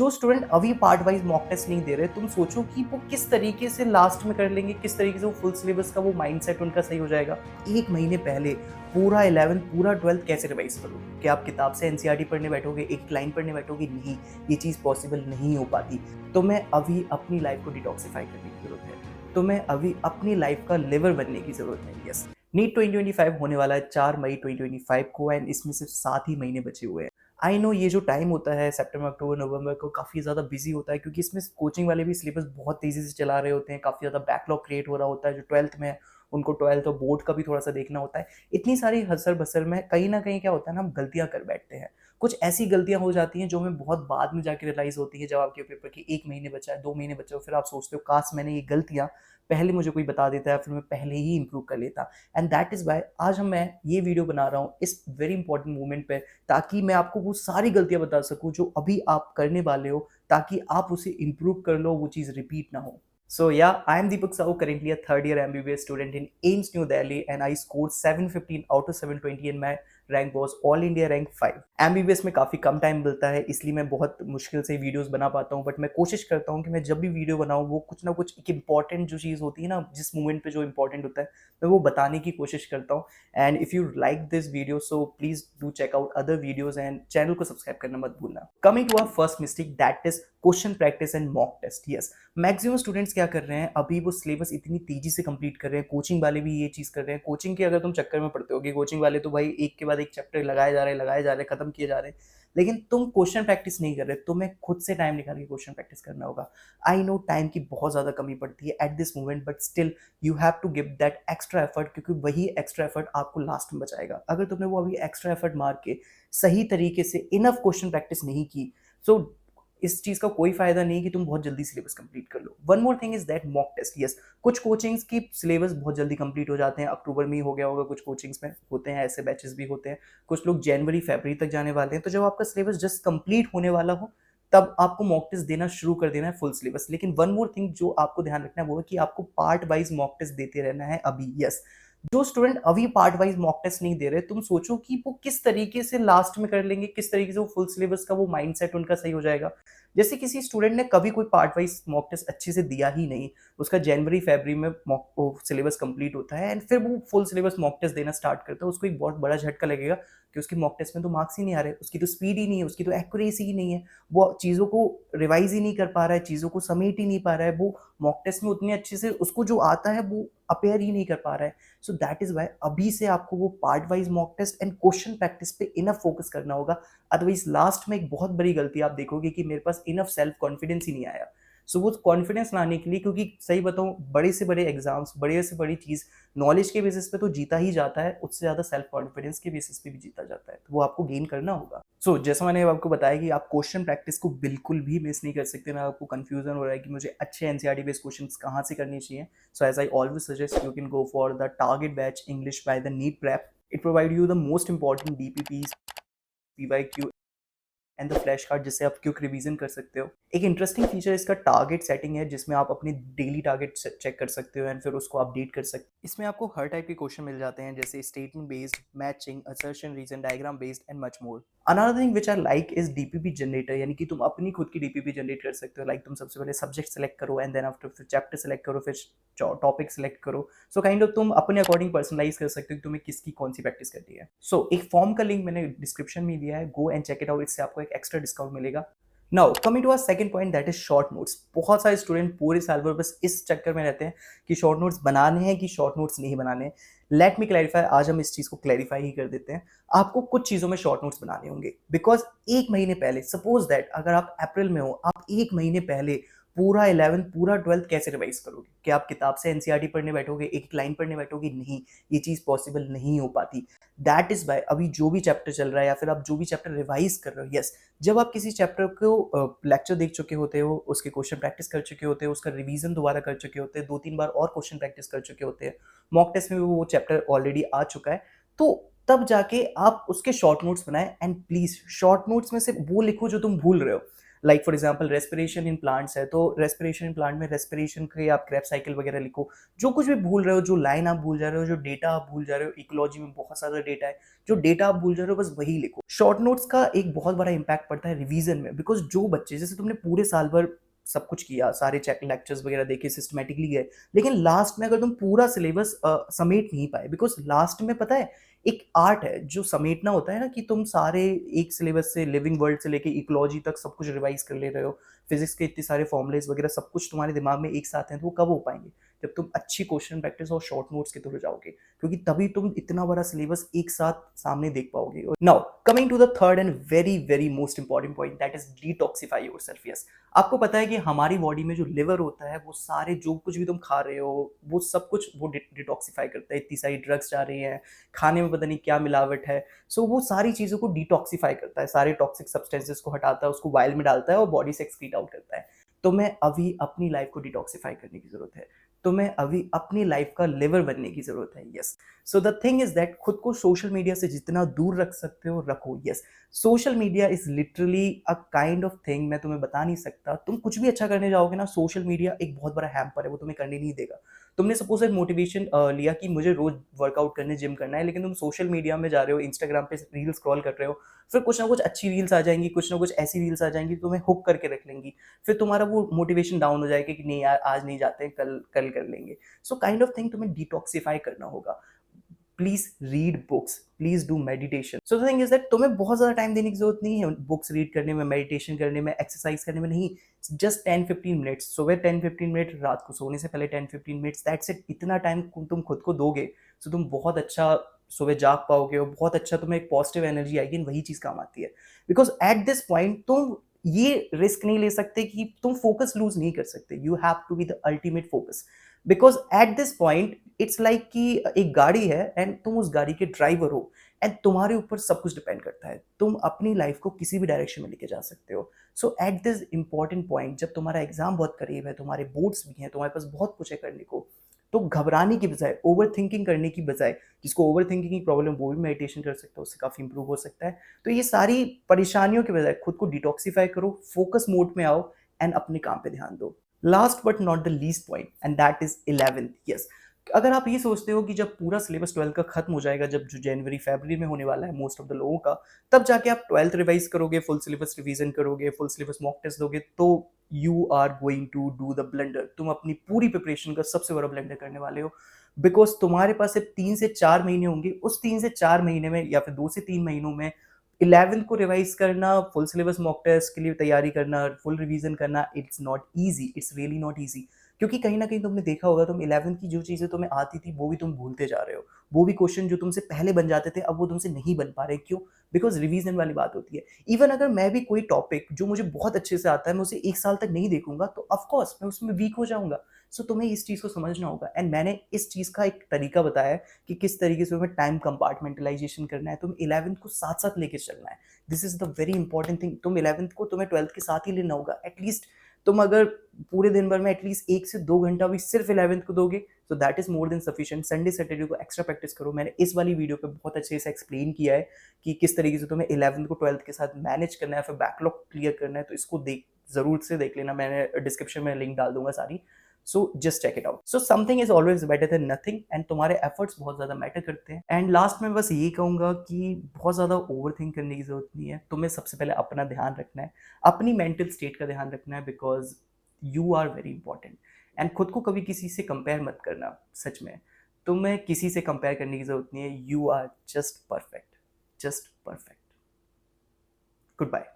जो स्टूडेंट अभी part wise mock test नहीं दे रहे, तुम सोचो कि वो किस तरीके से लास्ट में कर लेंगे, किस तरीके से वो फुल सिलेबस का वो माइंडसेट उनका सही हो जाएगा। एक महीने पहले पूरा 11th पूरा 12th कैसे रिवाइज करोगे? क्या आप किताब से एनसीईआरटी पढ़ने बैठोगे, एक लाइन पढ़ने बैठोगे? नहीं, ये चीज़ पॉसिबल नहीं हो पाती। तो मैं अभी अपनी लाइफ को डिटॉक्सिफाई करने की जरूरत है, तो मैं अभी अपनी लाइफ का लिवर बनने की जरूरत है। यस, नीट 2025 होने वाला है 4 मई 2025 को, एंड इसमें सिर्फ 7 ही महीने बचे हुए हैं। आई नो ये जो टाइम होता है सितंबर, अक्टूबर, नवंबर को काफ़ी ज़्यादा बिजी होता है, क्योंकि इसमें कोचिंग वाले भी सिलेबस बहुत तेज़ी से चला रहे होते हैं, काफ़ी ज़्यादा बैकलॉग क्रिएट हो रहा होता है। जो 12th में है उनको 12th और बोर्ड का भी थोड़ा सा देखना होता है। इतनी सारी हसल बसल में कहीं ना कहीं क्या होता है ना, हम गलतियाँ कर बैठते हैं। कुछ ऐसी गलतियाँ हो जाती हैं जो हमें बहुत बाद में जाके रियलाइज़ होती है, जब आपके पेपर के 1 महीने बचा है, 2 महीने बचे हो, फिर आप सोचते हो काश मैंने ये गलतियाँ पहले मुझे कोई बता देता है, फिर मैं पहले ही इंप्रूव कर लेता। एंड दैट इज़ वाई आज मैं ये वीडियो बना रहा हूँ इस वेरी इंपॉर्टेंट मोमेंट पे, ताकि मैं आपको वो सारी गलतियाँ बता सकूँ जो अभी आप करने वाले हो, ताकि आप उसे इम्प्रूव कर लो, वो चीज़ रिपीट ना हो। So yeah, I am Deepak Sahu, currently a third year MBBS student in AIMS New Delhi, and I scored 715 out of 720 and my rank was all India rank 5। MBBS में काफ़ी कम time मिलता है, इसलिए मैं बहुत मुश्किल से वीडियोस बना पाता हूँ, बट मैं कोशिश करता हूँ कि मैं जब भी वीडियो बनाऊँ वो कुछ ना कुछ एक इंपॉर्टेंट जो चीज़ होती है ना, जिस मोमेंट पे जो इंपॉर्टेंट होता है, मैं वो बताने की कोशिश करता हूँ। And if you like this video so please do check out other videos and channel को सब्सक्राइब करना मत भूलना। Coming to our first mistake, that is question practice and mock test. Yes, maximum students क्या कर रहे हैं, अभी वो सिलेबस इतनी तेजी से कंप्लीट कर रहे हैं, कोचिंग वाले भी ये चीज़ कर रहे हैं। कोचिंग के अगर तुम चक्कर में पड़ते हो कि कोचिंग वाले तो भाई एक के बाद एक चैप्टर लगाए जा रहे, खत्म किए जा रहे हैं, लेकिन तुम क्वेश्चन प्रैक्टिस नहीं कर रहे, तुम्हें खुद से टाइम निकाल के क्वेश्चन प्रैक्टिस करना होगा। आई नो टाइम की बहुत ज़्यादा कमी पड़ती है at this moment, but still you have to give that extra effort, क्योंकि वही एक्स्ट्रा एफर्ट आपको लास्ट में बचाएगा। अगर तुमने वो अभी एक्स्ट्रा एफर्ट मार के सही तरीके से इनफ क्वेश्चन प्रैक्टिस नहीं की, सो इस चीज़ का कोई फायदा नहीं कि तुम बहुत जल्दी सिलेबस कंप्लीट कर लो। One more thing is that mock test. Yes, कुछ कोचिंग्स की सिलेबस बहुत जल्दी कंप्लीट हो जाते हैं, अक्टूबर में ही हो गया होगा, कुछ कोचिंग्स में होते हैं, ऐसे बैचेस भी होते हैं। कुछ लोग जनवरी फरवरी तक जाने वाले हैं, तो जब आपका सिलेबस जस्ट कंप्लीट होने वाला हो तब आपको मॉक टेस्ट देना शुरू कर देना है, फुल सिलेबस। लेकिन वन मोर थिंग जो आपको ध्यान रखना है वो है कि आपको पार्ट वाइज मॉक टेस्ट देते रहना है अभी। यस, जो स्टूडेंट अभी पार्ट वाइज मॉक टेस्ट नहीं दे रहे, तुम सोचो कि वो किस तरीके से लास्ट में कर लेंगे, किस तरीके से वो फुल सिलेबस का वो माइंडसेट उनका सही हो जाएगा। जैसे किसी स्टूडेंट ने कभी कोई पार्ट वाइज मॉक टेस्ट अच्छे से दिया ही नहीं, उसका जनवरी फरवरी में मॉक सिलेबस कंप्लीट होता है एंड फिर वो फुल सिलेबस मॉक टेस्ट देना स्टार्ट करता है, उसको एक बहुत बड़ा झटका लगेगा कि उसके मॉक टेस्ट में तो मार्क्स ही नहीं आ रहे, उसकी तो स्पीड ही नहीं है, उसकी तो एक्यूरेसी ही नहीं है, वो चीज़ों को रिवाइज ही नहीं कर पा रहा है, चीज़ों को समेट ही नहीं पा रहा है, वो मॉक टेस्ट में उतने अच्छे से उसको जो आता है वो अपेयर ही नहीं कर पा रहा है। सो दैट इज वाई अभी से आपको वो part wise mock test and question practice पे इनफ फोकस करना होगा। अदरवाइज लास्ट में एक बहुत बड़ी गलती आप देखोगे कि मेरे पास इनफ सेल्फ कॉन्फिडेंस ही नहीं आया। सो वो कॉन्फिडेंस लाने के लिए, क्योंकि सही बताऊं, बड़े से बड़े एग्जाम्स, बड़े से बड़ी चीज़ नॉलेज के बेसिस पे तो जीता ही जाता है, उससे ज़्यादा सेल्फ कॉन्फिडेंस के बेसिस पे भी जीता जाता है, तो वो आपको गेन करना होगा। सो जैसा मैंने आपको बताया कि आप क्वेश्चन प्रैक्टिस को बिल्कुल भी मिस नहीं कर सकते ना। आपको कंफ्यूजन हो रहा है कि मुझे अच्छे एनसीईआरटी बेस्ड क्वेश्चंस कहाँ से करने चाहिए, so as I always suggest, you can go for the target batch English by the NEET Prep. It provide you the most important DPPs, PYQ and the flash card, जिससे आप quick revision कर सकते हो। एक interesting feature इसका target setting है, जिसमें आप अपनी डेली टारगेट चेक कर सकते हो एंड फिर उसको अपडेट कर सकते हो। इसमें आपको हर टाइप के क्वेश्चन मिल जाते हैं, जैसे statement based, matching, assertion, reason, diagram based and much more. Another thing which I like is DPP generator, यानी कि तुम अपनी खुद की डीपीपी जनरेट कर सकते हो। लाइक तुम सबसे पहले सब्जेक्ट सेलेक्ट करो एंड देन आफ्टर फिर चैप्टर सेलेक्ट करो, फिर टॉपिक सेलेक्ट करो। सो काइंड ऑफ तुम अपने अकॉर्डिंग पर्सनलाइज कर सकते हो कि तुम्हें किसकी कौन सी प्रैक्टिस करनी है। सो एक फॉर्म का लिंक मैंने डिस्क्रिप्शन में दिया है, go and check it out, इससे आपको एक एक्स्ट्रा डिस्काउंट मिलेगा। Now coming to our second point, that is short notes. बहुत सारे स्टूडेंट पूरे साल भर बस इस चक्कर में रहते हैं कि शॉर्ट नोट्स बनाने हैं कि शॉर्ट नोट्स नहीं बनाने हैं। लेट मी क्लैरिफाई, आज हम इस चीज को क्लैरिफाई ही कर देते हैं। आपको कुछ चीजों में शॉर्ट नोट्स बनाने होंगे, बिकॉज एक महीने पहले, सपोज दैट अगर आप अप्रैल में हो, आप एक महीने पहले पूरा 11th पूरा 12th कैसे रिवाइज करोगे? क्या आप किताब से एनसीईआरटी पढ़ने बैठोगे, एक लाइन पढ़ने बैठोगे? नहीं, ये चीज पॉसिबल नहीं हो पाती। दैट इज बाय अभी जो भी चैप्टर चल रहा है या फिर आप जो भी चैप्टर रिवाइज कर रहे हो, यस, जब आप किसी चैप्टर को लेक्चर देख चुके होते हो, उसके क्वेश्चन प्रैक्टिस कर चुके होते हो, उसका रिवीजन दोबारा कर चुके होते हैं, 2-3 बार और क्वेश्चन प्रैक्टिस कर चुके होते हैं, मॉक टेस्ट में भी वो चैप्टर ऑलरेडी आ चुका है, तो तब जाके आप उसके शॉर्ट नोट्स बनाएं। एंड प्लीज शॉर्ट नोट्स में से वो लिखो जो तुम भूल रहे हो। Like for example respiration in plants है, तो रेस्पिरेशन इन प्लांट में रेस्पिरेशन के आप क्रेब साइकिल वगैरह लिखो। जो कुछ भी भूल रहे हो, जो लाइन आप भूल जा रहे हो, जो डेटा आप भूल जा रहे हो, इकोलॉजी में बहुत सारा डेटा है, जो डेटा आप भूल जा रहे हो बस वही लिखो। शॉर्ट नोट्स का एक बहुत बड़ा इंपैक्ट पड़ता है रिवीजन में, बिकॉज जो बच्चे, जैसे तुमने पूरे साल भर सब कुछ किया, सारे चेक लेक्चर्स वगैरह देखे, सिस्टमेटिकली गए, लेकिन लास्ट में अगर तुम पूरा सिलेबस समेट नहीं पाए, बिकॉज लास्ट में पता है एक आर्ट है जो समेटना होता है ना, कि तुम सारे एक सिलेबस से लिविंग वर्ल्ड से लेके इकोलॉजी तक सब कुछ रिवाइज कर ले रहे हो, फिजिक्स के इतने सारे फॉर्मुलेज वगैरह सब कुछ तुम्हारे दिमाग में एक साथ हैं, तो वो कब हो पाएंगे? जब तुम अच्छी क्वेश्चन प्रैक्टिस और शॉर्ट नोट्स के थ्रू जाओगे, क्योंकि तभी तुम इतना बड़ा सिलेबस एक साथ सामने देख पाओगे। Now coming to the third and very very most important point, that is detoxify yourself. Yes, आपको पता है कि हमारी बॉडी में जो लिवर होता है वो सारे जो कुछ भी तुम खा रहे हो वो सब कुछ वो डिटॉक्सिफाई करता है। इतनी सारी ड्रग्स जा रही हैं, खाने में पता नहीं क्या मिलावट है, सो वो सारी चीज़ों को डिटॉक्सिफाई करता है, सारे टॉक्सिक सब्सटेंसेस को हटाता है, उसको वाइल में डालता है और बॉडी से एक्सक्रीट आउट करता है। तो मैं अभी अपनी लाइफ को डिटॉक्सिफाई करने की जरूरत है, तो मैं अभी अपनी लाइफ का लिवर बनने की जरूरत है। Yes, so the thing is that खुद को सोशल मीडिया से जितना दूर रख सकते हो रखो। Yes, social media is literally a kind of thing, मैं तुम्हें बता नहीं सकता। तुम कुछ भी अच्छा करने जाओगे ना, सोशल मीडिया एक बहुत बड़ा हैम्पर है, वो तुम्हें करने नहीं देगा। तुमने सपोज एक मोटिवेशन लिया कि मुझे रोज वर्कआउट करने, जिम करना है, लेकिन तुम सोशल मीडिया में जा रहे हो, इंस्टाग्राम पे रील स्क्रॉल कर रहे हो, फिर कुछ ना कुछ अच्छी रील्स आ जाएंगी, कुछ ना कुछ ऐसी रील्स आ जाएंगी तुम्हें हुक करके रख लेंगी, फिर तुम्हारा वो मोटिवेशन डाउन हो जाएगा कि नहीं यार आज नहीं जाते हैं, कल कल कर लेंगे। सो काइंड ऑफ थिंग तुम्हें डिटॉक्सिफाई करना होगा। Please read books, please do meditation. So the thing is that तुम्हें बहुत ज्यादा टाइम देने की जरूरत नहीं है बुक्स रीड करने में, मेडिटेशन करने में, एक्सरसाइज करने में, नहीं। जस्ट 10-15 मिनट्स सुबह, 10-15 मिनट रात को सोने से पहले 10-15 मिनट्स, दैट्स इट। इतना टाइम तुम खुद को दोगे तो तुम बहुत अच्छा सुबह जाग पाओगे और बहुत अच्छा तुम्हें एक पॉजिटिव एनर्जी आएगी, वही चीज काम आती है। बिकॉज एट दिस पॉइंट तुम ये रिस्क नहीं ले सकते कि तुम फोकस लूज नहीं कर सकते। You have to be the ultimate focus, because at this point it's like कि एक गाड़ी है एंड तुम उस गाड़ी के ड्राइवर हो एंड तुम्हारे ऊपर सब कुछ डिपेंड करता है, तुम अपनी लाइफ को किसी भी डायरेक्शन में लेके जा सकते हो। सो एट दिस इंपॉर्टेंट पॉइंट, जब तुम्हारा एग्जाम बहुत करीब है, तुम्हारे बोर्ड्स भी हैं, तुम्हारे पास बहुत कुछ है करने को, तो घबराने की बजाय, ओवर थिंकिंग करने की बजाय, जिसको ओवर थिंकिंग की प्रॉब्लम वो भी मेडिटेशन कर सकता है, उससे काफ़ी इंप्रूव हो सकता है। तो ये सारी परेशानियों के बजाय खुद को डिटॉक्सिफाई करो, फोकस मोड में आओ एंड अपने काम पे ध्यान दो। Last but not the least point, and that is 11th। Yes, अगर आप ये सोचते हो कि जब पूरा सिलेबस 12 का खत्म हो जाएगा, जब जो जनवरी फरवरी में होने वाला है मोस्ट ऑफ द लोगों का, तब जाके आप 12th रिवाइज करोगे, फुल सिलेबस रिवीजन करोगे, फुल सिलेबस मॉक टेस्ट दोगे, तो you are going to do the blunder. तुम अपनी पूरी प्रिपरेशन का सबसे बड़ा ब्लंडर करने वाले हो, बिकॉज तुम्हारे पास सिर्फ 3 से 4 महीने होंगे। उस 3 से 4 महीने में या फिर 2 से 3 महीनों में 11th को रिवाइज करना, फुल सिलेबस मॉक टेस्ट के लिए तैयारी करना, फुल रिवीजन करना, it's not easy, it's really not easy. क्योंकि कहीं ना कहीं तुमने देखा होगा, तुम 11th की जो चीज़ें तुम्हें आती थी वो भी तुम भूलते जा रहे हो, वो भी क्वेश्चन जो तुमसे पहले बन जाते थे अब वो तुमसे नहीं बन पा रहे। क्यों? बिकॉज रिवीजन वाली बात होती है। इवन अगर मैं भी कोई टॉपिक जो मुझे बहुत अच्छे से आता है, मैं उसे 1 साल तक नहीं देखूंगा, तो ऑफकोर्स मैं उसमें वीक हो जाऊंगा। सो तुम्हें इस चीज़ को समझना होगा, एंड मैंने इस चीज़ का एक तरीका बताया है कि किस तरीके से तुम्हें टाइम कंपार्टमेंटलाइजेशन करना है, तुम 11th को साथ साथ लेके चलना है। This is the very important thing. तुम 11th को तुम्हें 12th के साथ ही लेना होगा। एटलीस्ट तुम अगर पूरे दिन भर में एटलीस्ट 1 से 2 घंटा भी सिर्फ 11th को दोगे, तो that is more than sufficient. Sunday Saturday को एक्स्ट्रा प्रैक्टिस करो। मैंने इस वाली वीडियो पे बहुत अच्छे से एक्सप्लेन किया है कि किस तरीके से तुम्हें 11th को 12th के साथ मैनेज करना है, फिर बैकलॉग क्लियर करना है। तो इसको जरूर से देख लेना, मैंने डिस्क्रिप्शन में लिंक डाल दूंगा सारी। So just check it out. So something is always better than nothing, and तुम्हारे एफर्ट्स बहुत ज्यादा मैटर करते हैं। एंड लास्ट में बस ये कहूंगा कि बहुत ज्यादा ओवर थिंक करने की जरूरत नहीं है। तुम्हें सबसे पहले अपना ध्यान रखना है, अपनी मेंटल स्टेट का ध्यान रखना है, because you are very important. And खुद को कभी किसी से कंपेयर मत करना। सच में तुम्हें किसी से कंपेयर करने की जरूरत नहीं है। You are just perfect, just perfect. Good bye.